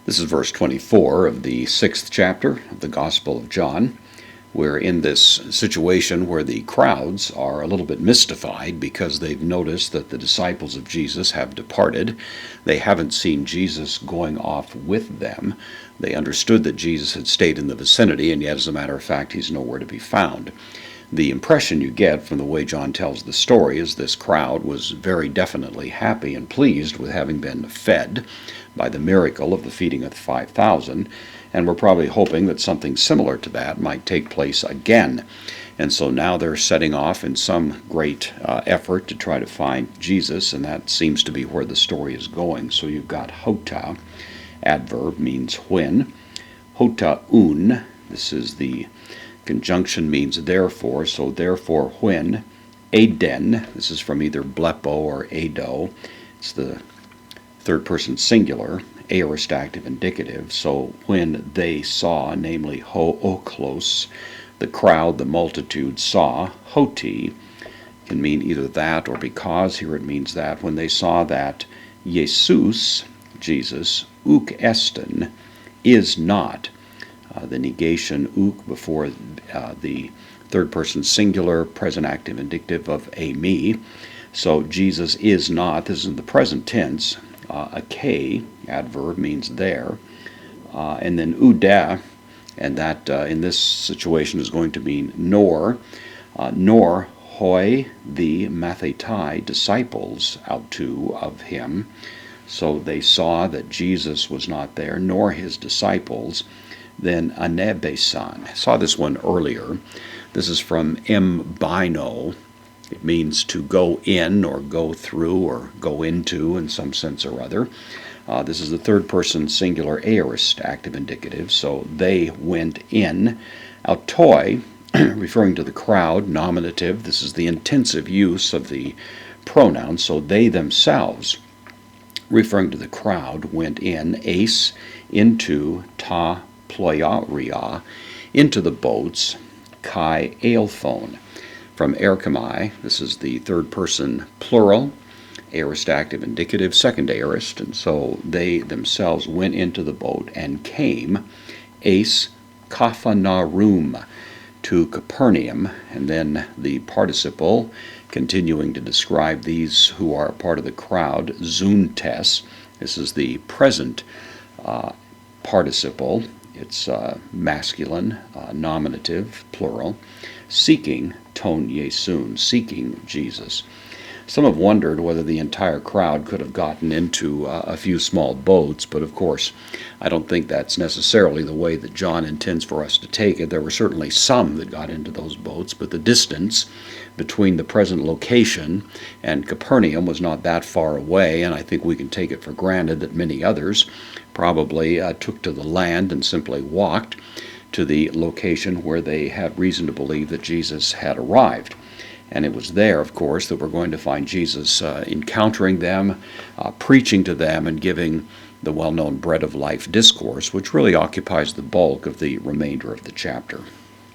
This is verse 24 of the 6th chapter of the Gospel of John. We're in this situation where the crowds are a little bit mystified because they've noticed that the disciples of Jesus have departed. They haven't seen Jesus going off with them. They understood that Jesus had stayed in the vicinity, and yet, as a matter of fact, he's nowhere to be found. The impression you get from the way John tells the story is this crowd was very definitely happy and pleased with having been fed by the miracle of the feeding of the 5,000, and we're probably hoping that something similar to that might take place again. And so now they're setting off in some great effort to try to find Jesus, and that seems to be where the story is going. So you've got hota, adverb, means when. Hotaun, this is the conjunction, means therefore, so therefore when. Aden, this is from either blepo or ado. It's the third person singular, aorist active indicative. So when they saw, namely hooklos, the crowd, the multitude saw, hoti, can mean either that or because. Here it means that. When they saw that Jesus, Jesus, uk esten, is not, the negation uk before the third person singular, present active indicative of me. So Jesus is not, this is in the present tense. A k, adverb, means there. And then uda, and that in this situation is going to mean nor hoi the mathetai, disciples autu of him. So they saw that Jesus was not there, nor his disciples. Then anebesan. I saw this one earlier. This is from mbino. It means to go in or go through or go into in some sense or other. This is the third person singular aorist active indicative, so they went in. Autoi, referring to the crowd, nominative. This is the intensive use of the pronoun, so they themselves, referring to the crowd, went in. Ace, into. Ta ployaria, into the boats. Kai aelphone. From erchomai, this is the third person plural, aorist active indicative, second aorist, and so they themselves went into the boat and came, ace kaphanarum, to Capernaum, and then the participle, continuing to describe these who are part of the crowd, zoontes. This is the present participle. It's masculine, nominative, plural, seeking, ton yesun, seeking Jesus. Some have wondered whether the entire crowd could have gotten into a few small boats, but of course, I don't think that's necessarily the way that John intends for us to take it. There were certainly some that got into those boats, but the distance between the present location and Capernaum was not that far away, and I think we can take it for granted that many others probably took to the land and simply walked to the location where they had reason to believe that Jesus had arrived. And it was there, of course, that we're going to find Jesus encountering them, preaching to them, and giving the well-known Bread of Life discourse, which really occupies the bulk of the remainder of the chapter.